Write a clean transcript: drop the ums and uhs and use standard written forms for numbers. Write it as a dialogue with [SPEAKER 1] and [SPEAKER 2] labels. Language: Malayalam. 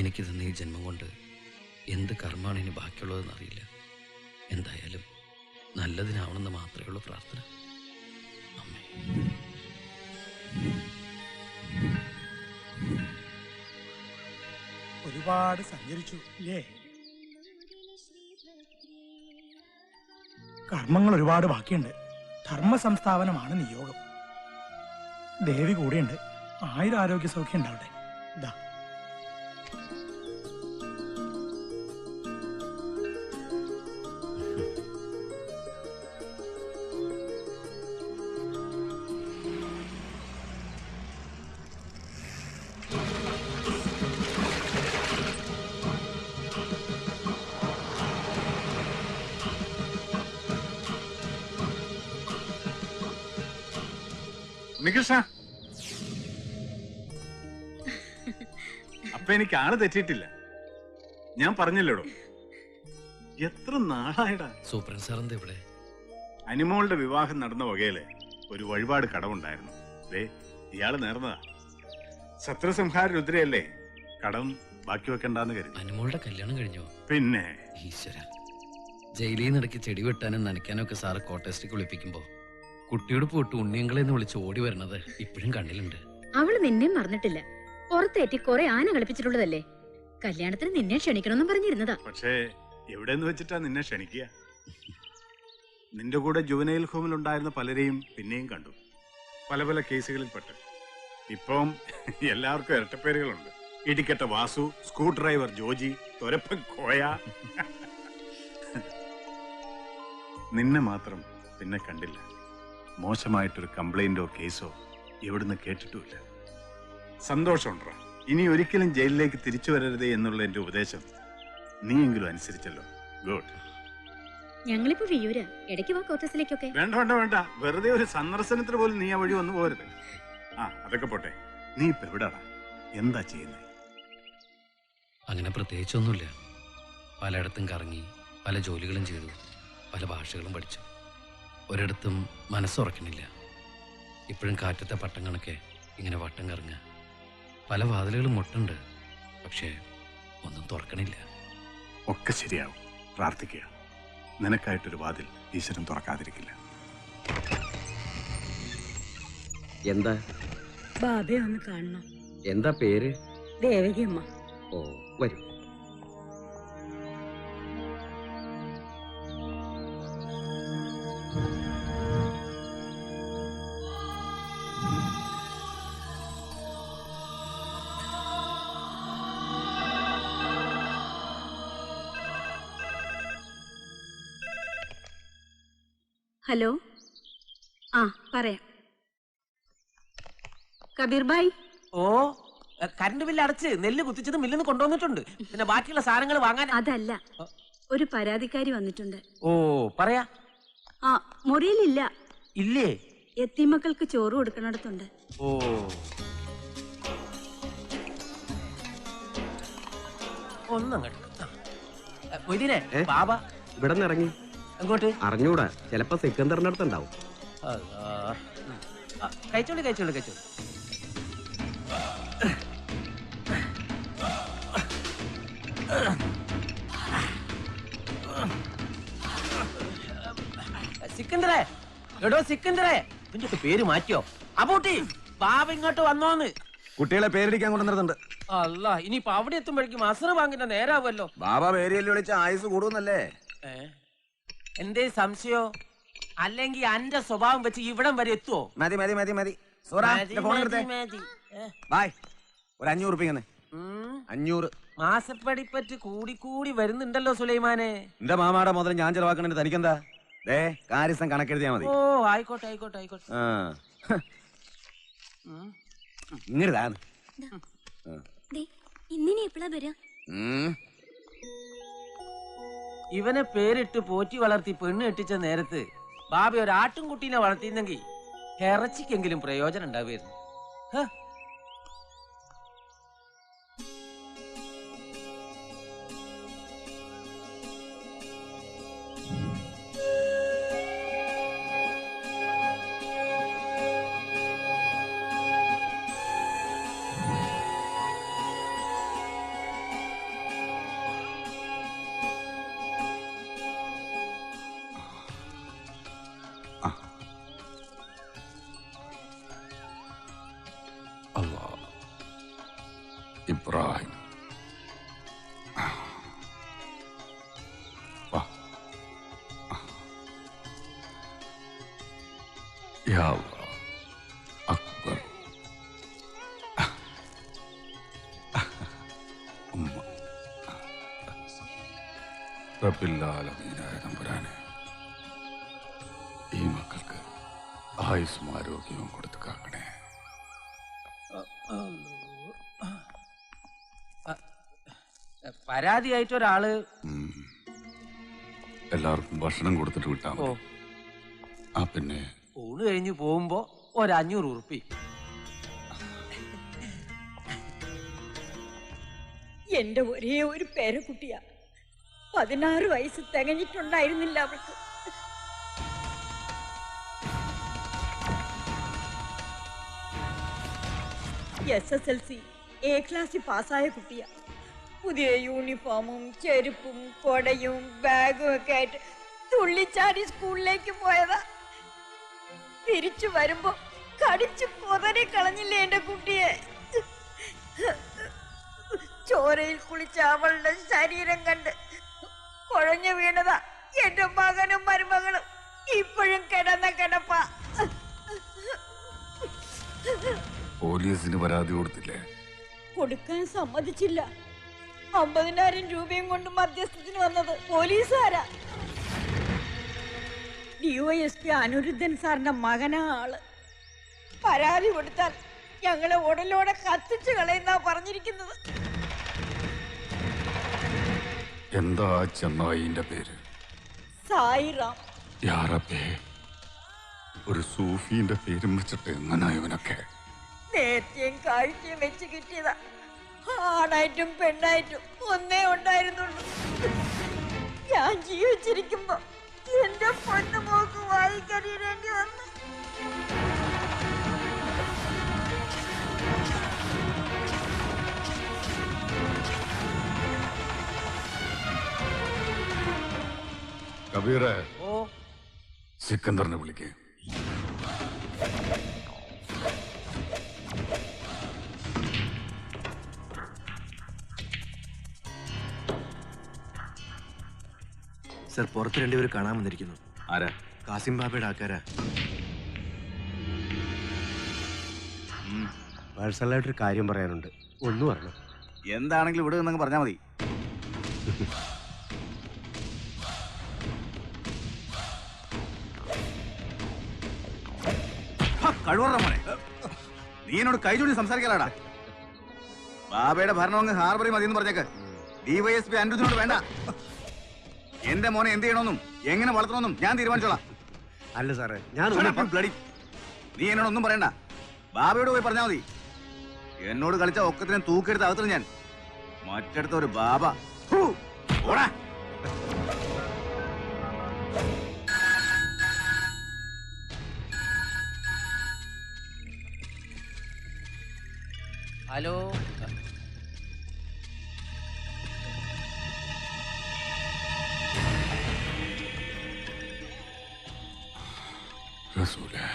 [SPEAKER 1] എനിക്ക് തന്ന ഈ ജന്മം കൊണ്ട് എന്ത് കർമ്മമാണ് ഇനി ബാക്കിയുള്ളതെന്ന് അറിയില്ല. എന്തായാലും നല്ലതിനാവണമെന്ന് മാത്രമേ ഉള്ളൂ പ്രാർത്ഥന. അമ്മേ.
[SPEAKER 2] ഒരുപാട് സഞ്ചരിച്ചു അല്ലേ? കർമ്മങ്ങൾ ഒരുപാട് ബാക്കിയുണ്ട്. ധർമ്മ സംസ്ഥാപനമാണ് നിയോഗം. ദേവി കൂടെയുണ്ട്. 1000 ആരോഗ്യ സൗഖ്യം ഉണ്ടാവട്ടെ. ഇതാ
[SPEAKER 3] ഉണ്ണികൃഷ്ണ, അപ്പൊ എനിക്ക് ആള് തെറ്റിയിട്ടില്ല. ഞാൻ പറഞ്ഞല്ലോടോ, എത്ര നാളായടാ.
[SPEAKER 1] സൂപ്രണ്ട് സാർ എന്താ ഇവിടെ?
[SPEAKER 3] അനിമോളുടെ വിവാഹം നടന്ന വകയില് ഒരു വഴിപാട് കടമുണ്ടായിരുന്നു. ഇയാള് നേർന്നതാ. ശത്രുസംഹാര രുദ്രയല്ലേ, കടം ബാക്കി വെക്കണ്ടെന്ന് കരുതി.
[SPEAKER 1] അനിമോളുടെ കല്യാണം കഴിഞ്ഞോ?
[SPEAKER 3] പിന്നെ
[SPEAKER 1] ഈശ്വര, ജയിലിൽ നിന്നിടയ്ക്ക് ചെടി വെട്ടാനും നനയ്ക്കാനും ഒക്കെ സാറ് കോട്ടേസ്റ്റിക്ക് വിളിപ്പിക്കുമ്പോ കുട്ടിയോട് പോയിട്ട് ഉണ്ണിയങ്ങളെന്ന് വിളിച്ച് ഓടി വരണത് ഇപ്പോഴും കണ്ണിലുണ്ട്.
[SPEAKER 4] അവള് നിന്നെ മറന്നിട്ടില്ല. പുറത്തേറ്റി കുറെ ആന കളിപ്പിച്ചിട്ടുള്ളതല്ലേ. കല്യാണത്തിന് നിന്നെ ക്ഷണിക്കണമെന്നും പറഞ്ഞിരുന്നതാ.
[SPEAKER 3] പക്ഷേ എവിടെന്ന് വെച്ചിട്ടാ നിന്നെ ക്ഷണിക്കുക? നിന്റെ കൂടെ ജുവനൈൽ ഹോമിൽ ഉണ്ടായിരുന്ന പലരെയും പിന്നെയും കണ്ടു. പല പല കേസുകളിൽ പെട്ട്. ഇപ്പം എല്ലാവർക്കും ഇരട്ടപ്പേരുകളുണ്ട്. ഇടിക്കട്ട വാസു, സ്ക്രൂ ഡ്രൈവർ ജോജി, തൊരപ്പൻ കോയ. നിന്നെ മാത്രം പിന്നെ കണ്ടില്ല. മോശമായിട്ടൊരു കംപ്ലൈന്റോ കേസോ എവിടുന്ന് കേട്ടിട്ടുമില്ല. സന്തോഷമുണ്ടാ. ഇനി ഒരിക്കലും ജയിലിലേക്ക് തിരിച്ചു വരരുതേ എന്നുള്ള എന്റെ ഉപദേശം നീയെങ്കിലും അനുസരിച്ചല്ലോ. ഗുഡ്.
[SPEAKER 4] ഞങ്ങളിപ്പോ വിയൂര. ഇടയ്ക്ക് വാ കോട്ടേഴ്സിലേക്കൊക്കെ.
[SPEAKER 3] വേണ്ട വേണ്ട വേണ്ട, വെറുതെ ഒരു സന്ദർശനത്തിന് പോലും നീ ആ വഴി വന്നു പോരുത്. അതൊക്കെ പോട്ടെ, നീ ഇപ്പൊ എവിടാടാ? എന്താ ചെയ്യുന്നത്?
[SPEAKER 1] അങ്ങനെ പ്രത്യേകിച്ചൊന്നുമില്ല. പലയിടത്തും കറങ്ങി, പല ജോലികളും ചെയ്തു, പല ഭാഷകളും പഠിച്ചു. ഒരിടത്തും മനസ്സുറക്കണില്ല. ഇപ്പോഴും കാറ്റത്തെ പട്ടം കണക്കെ ഇങ്ങനെ വട്ടം കറങ്ങുക. പല വാതിലുകളും മുട്ടുണ്ട്, പക്ഷേ ഒന്നും തുറക്കണില്ല.
[SPEAKER 3] ഒക്കെ ശരിയാവും. പ്രാർത്ഥിക്കുക. നിനക്കായിട്ടൊരു വാതിൽ ഈശ്വരൻ തുറക്കാതിരിക്കില്ല.
[SPEAKER 5] എന്താ?
[SPEAKER 4] ബാബയെ ഒന്ന് കാണണം.
[SPEAKER 5] എന്താ പേര്?
[SPEAKER 4] ദേവകിയമ്മ.
[SPEAKER 5] ഓ, വരും.
[SPEAKER 4] ഹലോ. പറയാം. കബീർ ഭായ്.
[SPEAKER 6] ഓ, കറണ്ട് ബില്ല് അടച്ച് നെല്ല് കുത്തിച്ചത് മില്ലിൽ നിന്ന് കൊണ്ടുവന്നിട്ടുണ്ട്. പിന്നെ ബാക്കിയുള്ള സാധനങ്ങൾ വാങ്ങാൻ.
[SPEAKER 4] അതല്ല, ഒരു പരാതിക്കാരി വന്നിട്ടുണ്ട്.
[SPEAKER 6] ഓ, പറയാ.
[SPEAKER 4] മുറിയിലില്ല.
[SPEAKER 6] ഇല്ലേ?
[SPEAKER 4] എത്തിമക്കൾക്ക് ചോറ് കൊടുക്കണടത്തുണ്ട്.
[SPEAKER 6] ഓ, ഒന്നങ്ങോട്ട്. മൊയ്തീനെ, ബാബ
[SPEAKER 5] ഇവിടെ നിന്ന് ഇറങ്ങി.
[SPEAKER 6] അങ്ങോട്ട്
[SPEAKER 5] അറിഞ്ഞൂടാ, ചിലപ്പോ സെക്കന്ദറിന്റെ അടുത്തുണ്ടാവും.
[SPEAKER 6] കഴിച്ചോളി കഴിച്ചോളി കഴിച്ചോളി. സിക്കന്ദറേ, എടോ സിക്കന്ദറേ, നിന്റെ പേര് മാറ്റിയോ? അബൂട്ടി, ബാബ ഇങ്ങോട്ട് വന്നോന്ന്.
[SPEAKER 7] കുട്ടികളെ പേരടിക്കാൻ കൊണ്ടുവന്നിട്ടുണ്ട്.
[SPEAKER 6] അല്ല, ഇനിയിപ്പൊ അവിടെ എത്തുമ്പോഴേക്കും അസറ് വാങ്ങിന്റെ നേരാവുമല്ലോ.
[SPEAKER 7] ബാബ പേരിയല്ലേ വിളിച്ച ആയുസ് കൂടുന്നല്ലേ?
[SPEAKER 6] എന്തേ സംശയോ? അല്ലെങ്കിൽ അന്റെ സ്വഭാവം വെച്ച് ഇവിടം വരെ എത്തുവോ?
[SPEAKER 7] മതി മതി മതി മതി. ബായ്, ഒരു 500 റുപ്യ. 500
[SPEAKER 6] മാസപ്പടിപ്പറ്റ് കൂടി വരുന്നുണ്ടല്ലോ സുലൈമാനെ.
[SPEAKER 7] എന്റെ മാമാടെ മുതൽ ഞാൻ ചെലവാക്കണേ തനിക്കെന്താ? കാര്യസ്ഥം കണക്കെഴുതിയാ മതി.
[SPEAKER 6] ഓ, ആയിക്കോട്ടെ ആയിക്കോട്ടെ ആയിക്കോട്ടെ.
[SPEAKER 7] ഇങ്ങനെതാണ്
[SPEAKER 6] ഇവനെ പേരിട്ട് പോറ്റി വളർത്തി പെണ്ണ് കെട്ടിച്ച നേരത്ത് ബാബ ഒരു ആട്ടുംകുട്ടീനെ വളർത്തിയിരുന്നെങ്കിൽ ഇറച്ചിക്കെങ്കിലും പ്രയോജനം ഉണ്ടാവുമായിരുന്നു.
[SPEAKER 8] ഇബ്രാഹിം. വാ. യാ അല്ലാഹ്. അക്ബർ. ഉമ്മ. റബ്ബിൽ ആലമീനായ തമ്പുരാനെ, ഈ മക്കൾക്ക് ആയുസ്സും ആരോഗ്യവും കൊടുത്തു കാക്കണേ.
[SPEAKER 6] പരാതിയായിട്ട് ഒരാള്
[SPEAKER 8] ഉം. എല്ലാവർക്കും ഭക്ഷണം കൊടുത്തിട്ട് വിട്ടാ
[SPEAKER 6] ഓ
[SPEAKER 8] മതി. ആ പിന്നെ
[SPEAKER 6] ഊണ് കഴിഞ്ഞ് പോകുമ്പോ ഒരു 500 ഉറുപ്പി.
[SPEAKER 9] എന്റെ ഒരേ ഒരു പേരക്കുട്ടിയാ. 16 വയസ്സ് തികഞ്ഞിട്ടുണ്ടായിരുന്നില്ല അവൾക്ക്. SSLC A ക്ലാസ്സിൽ പാസ്സായ കുട്ടിയാ. പുതിയ യൂണിഫോമും ചെരുപ്പും കൊടയും ബാഗും ഒക്കെ ആയിട്ട് തുള്ളിച്ചാടി സ്കൂളിലേക്ക് പോയതാ. തിരിച്ചു വരുമ്പോ കടിച്ചു കൊതറി കളഞ്ഞില്ലേ എന്റെ കുട്ടിയെ. ചോരയിൽ കുളിച്ച അവളുടെ ശരീരം കണ്ട് കുഴഞ്ഞു വീണതാ എന്റെ മകനും മരുമകളും. ഇപ്പോഴും കിടന്ന കിടപ്പ.
[SPEAKER 8] പോലീസിന് പരാതി കൊടുത്തില്ലേ?
[SPEAKER 9] കൊടുക്കാൻ സമ്മതിച്ചില്ല. 50,000 രൂപയും കൊണ്ട് മധ്യസ്ഥത്തിന് വന്നത് പോലീസുകാരാ. DYSP അനിരുദ്ധൻ സാറിന്റെ മകനാ ആള്. പരാതി കൊടുത്താൽ ഞങ്ങളെ ഉടലോടെ കത്തിച്ചു കളയുന്നാ പറഞ്ഞിരിക്കുന്നത്.
[SPEAKER 8] എന്താ ആ ചെന്നായിന്റെ പേര്?
[SPEAKER 9] സായിറാം.
[SPEAKER 8] യാ റബ്ബേ, ഒരു സൂഫിന്റെ പേരും വെച്ചിട്ട് എങ്ങനെ ഇവനൊക്കെ?
[SPEAKER 9] നേർച്ചയും കാഴ്ചയും വെച്ച് കിട്ടിയതാ. ആണായിട്ടും പെണ്ണായിട്ടും ഒന്നേ ഉണ്ടായിരുന്നുള്ളൂ. ഞാൻ ജീവിച്ചിരിക്കുമ്പോ എന്റെ പൊന്നു മോക്ക് വായിക്കറിയേണ്ടി വന്നു.
[SPEAKER 8] കബീറെ,
[SPEAKER 6] ഓ
[SPEAKER 8] സിക്കന്ദറിനെ വിളിക്കേ.
[SPEAKER 10] സർ, പുറത്ത് രണ്ടുപേർ കാണാൻ വന്നിരിക്കുന്നു.
[SPEAKER 7] ആരാ?
[SPEAKER 10] കാസിം ബാബയുടെ ആൾക്കാരാ. പേഴ്സണലായിട്ടൊരു കാര്യം പറയാനുണ്ട്. ഒന്ന് പറഞ്ഞു.
[SPEAKER 7] എന്താണെങ്കിലും ഇവിടെ നിന്നങ്ങ് പറഞ്ഞാൽ മതി. കഴിവറ മോനെ, നീ എന്നോട് കൈ ചൂണ്ടി സംസാരിക്കലാടാ. ബാബയുടെ ഭരണം അങ്ങ് ഹാർബറി മതി എന്ന് പറഞ്ഞേക്ക്. DYSP അനിരുദ്ധനോട് വേണ്ട. എന്റെ മോനെ എന്ത് ചെയ്യണമെന്നും എങ്ങനെ വളർത്തണമെന്നും ഞാൻ തീരുമാനിച്ചോളാം.
[SPEAKER 10] അല്ല സാറേ, ഞാൻ
[SPEAKER 7] നീ എന്നോടൊന്നും പറയണ്ട. ബാബയോട് പോയി പറഞ്ഞാൽ മതി. എന്നോട് കളിച്ച ഒക്കത്തിനും തൂക്കെടുത്ത് അകത്തും ഞാൻ. മറ്റടുത്ത ഒരു ബാബ. ഓടാ.
[SPEAKER 6] ഹലോ,
[SPEAKER 8] റസൂലേ.